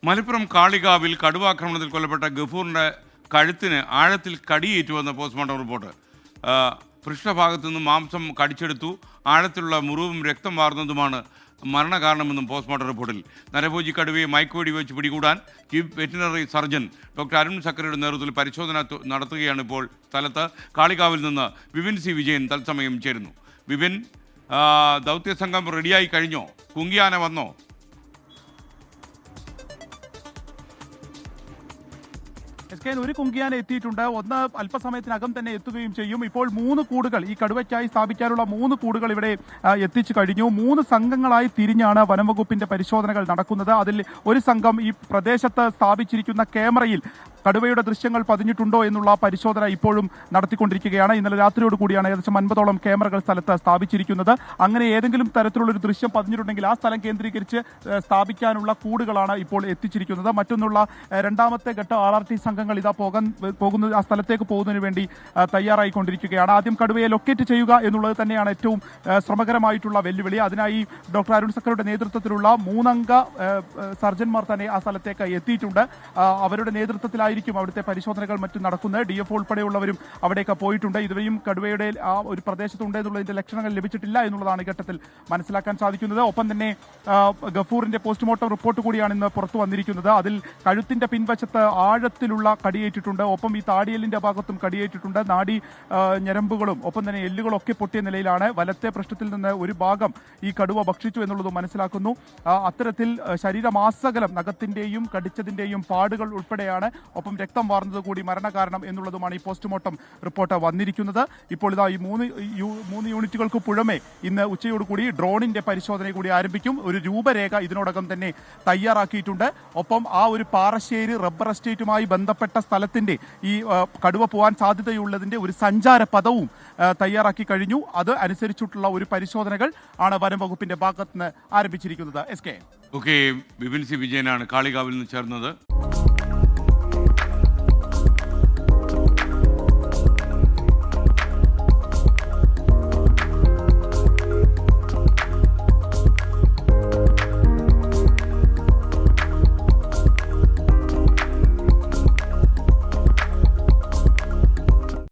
മലപ്പുറം കാളികാവിൽ കടുവാക്രമണത്തിൽ കൊല്ലപ്പെട്ട ഗഫൂറിന്റെ കഴുത്തിന് ആഴത്തിൽ കടിയേറ്റുവെന്ന പോസ്റ്റ്മോർട്ടം റിപ്പോർട്ട്. പൃഷ്ഠഭാഗത്തു നിന്നും മാംസം കടിച്ചെടുത്തു. ആഴത്തിലുള്ള മുറിവും രക്തം വാർന്നതുമാണ് മരണകാരണമെന്നും പോസ്റ്റ്മോർട്ടം റിപ്പോർട്ടിൽ. നരഭോജി കടുവയെ മയക്കുവെടി വെച്ച് പിടികൂടാൻ chief veterinary surgeon doctor Arun സക്കറിയുടെ നേതൃത്വത്തിൽ പരിശോധന നടത്തുകയാണ് ഇപ്പോൾ സ്ഥലത്ത്. കാളികാവിൽ നിന്ന് വിപിൻ സി വിജയൻ തത്സമയം ചേരുന്നു. വിപിൻ, ദൗത്യസംഘം റെഡിയായി കഴിഞ്ഞോ? കുങ്കിയാന വന്നോ? ഒരു കുങ്കിയാന എത്തിയിട്ടുണ്ട്. ഒന്ന് അല്പസമയത്തിനകം തന്നെ എത്തുകയും ചെയ്യും. ഇപ്പോൾ 3 കൂടുകൾ, ഈ കടുവയ്ക്കായി സ്ഥാപിക്കാനുള്ള 3 കൂടുകൾ ഇവിടെ എത്തിച്ചു കഴിഞ്ഞു. 3 സംഘങ്ങളായി തിരിഞ്ഞാണ് വനംവകുപ്പിന്റെ പരിശോധനകൾ നടക്കുന്നത്. അതിൽ ഒരു സംഘം ഈ പ്രദേശത്ത് സ്ഥാപിച്ചിരിക്കുന്ന ക്യാമറയിൽ കടുവയുടെ ദൃശ്യങ്ങൾ പതിഞ്ഞിട്ടുണ്ടോ എന്നുള്ള പരിശോധന ഇപ്പോഴും നടത്തിക്കൊണ്ടിരിക്കുകയാണ്. ഇന്നലെ രാത്രിയോട് കൂടിയാണ് ഏകദേശം 50ഓളം ക്യാമറകൾ സ്ഥലത്ത് സ്ഥാപിച്ചിരിക്കുന്നത്. അങ്ങനെ ഏതെങ്കിലും തരത്തിലുള്ളൊരു ദൃശ്യം പതിഞ്ഞിട്ടുണ്ടെങ്കിൽ ആ സ്ഥലം കേന്ദ്രീകരിച്ച് സ്ഥാപിക്കാനുള്ള കൂടുകളാണ് ഇപ്പോൾ എത്തിച്ചിരിക്കുന്നത്. മറ്റൊന്നുള്ള രണ്ടാമത്തെ ഘട്ട RRT സംഘങ്ങൾ ഇതാ പോകുന്നത് ആ സ്ഥലത്തേക്ക് പോകുന്നതിന് വേണ്ടി തയ്യാറായിക്കൊണ്ടിരിക്കുകയാണ്. ആദ്യം കടുവയെ ലൊക്കേറ്റ് ചെയ്യുക എന്നുള്ളത് തന്നെയാണ് ഏറ്റവും ശ്രമകരമായിട്ടുള്ള വെല്ലുവിളി. അതിനായി ഡോക്ടർ അരുൺ സക്കറുടെ നേതൃത്വത്തിലുള്ള 3 അംഗ സർജന്മാർ തന്നെ ആ സ്ഥലത്തേക്ക് എത്തിയിട്ടുണ്ട്. അവരുടെ നേതൃത്വത്തിലായി അവിടുത്തെ പരിശോധനകൾ മറ്റും നടക്കുന്നത്. DF ഉൾപ്പെടെയുള്ളവരും അവിടേക്ക് പോയിട്ടുണ്ട്. ഇതുവരെയും കടുവയുടെ ആ ഒരു പ്രദേശത്തുണ്ട് എന്നുള്ളതിന്റെ ലക്ഷണങ്ങൾ ലഭിച്ചിട്ടില്ല എന്നുള്ളതാണ് ഈ ഘട്ടത്തിൽ മനസ്സിലാക്കാൻ സാധിക്കുന്നത്. ഒപ്പം തന്നെ ഗഫൂറിന്റെ പോസ്റ്റ്മോർട്ടം റിപ്പോർട്ട് കൂടിയാണ് ഇന്ന് പുറത്തു വന്നിരിക്കുന്നത്. അതിൽ കഴുത്തിന്റെ പിൻവശത്ത് ആഴത്തിലുള്ള കടിയേറ്റിട്ടുണ്ട്. ഒപ്പം ഈ താടിയെല്ലിന്റെ ഭാഗത്തും കടിയേറ്റിട്ടുണ്ട്. നാഡി ഞരമ്പുകളും ഒപ്പം തന്നെ എല്ലുകളൊക്കെ പൊട്ടിയ നിലയിലാണ്. വലത്തെ പൃഷ്ഠത്തിൽ നിന്ന് ഒരു ഭാഗം ഈ കടുവ ഭക്ഷിച്ചു എന്നുള്ളത് മനസ്സിലാക്കുന്നു. അത്തരത്തിൽ ശരീരമാസകലം നഖത്തിന്റെയും കടിച്ചതിന്റെയും പാടുകൾ ഉൾപ്പെടെയാണ്. ഒപ്പം രക്തം വാർന്നത് കൂടി മരണകാരണം എന്നുള്ളതുമാണ് ഈ പോസ്റ്റ്മോർട്ടം റിപ്പോർട്ട് വന്നിരിക്കുന്നത്. ഇപ്പോൾ ഇതാ ഈ 3 യൂണിറ്റുകൾക്ക് പുറമെ ഇന്ന് ഉച്ചയോടുകൂടി ഡ്രോണിന്റെ പരിശോധന കൂടി ആരംഭിക്കും. ഒരു രൂപരേഖ ഇതിനോടകം തന്നെ തയ്യാറാക്കിയിട്ടുണ്ട്. ഒപ്പം ആ ഒരു പാറശ്ശേരി റബ്ബർ എസ്റ്റേറ്റുമായി ബന്ധപ്പെട്ട സ്ഥലത്തിന്റെ ഈ കടുവ പോകാൻ സാധ്യതയുള്ളതിന്റെ ഒരു സഞ്ചാര പദവും തയ്യാറാക്കി കഴിഞ്ഞു. അത് അനുസരിച്ചിട്ടുള്ള ഒരു പരിശോധനകൾ ആണ് വനം വകുപ്പിന്റെ ഭാഗത്ത് നിന്ന് ആരംഭിച്ചിരിക്കുന്നത്. SK. വിപിൻ സി വിജയനാണ് കാളികാവിൽ നിന്ന് ചേർന്നത്.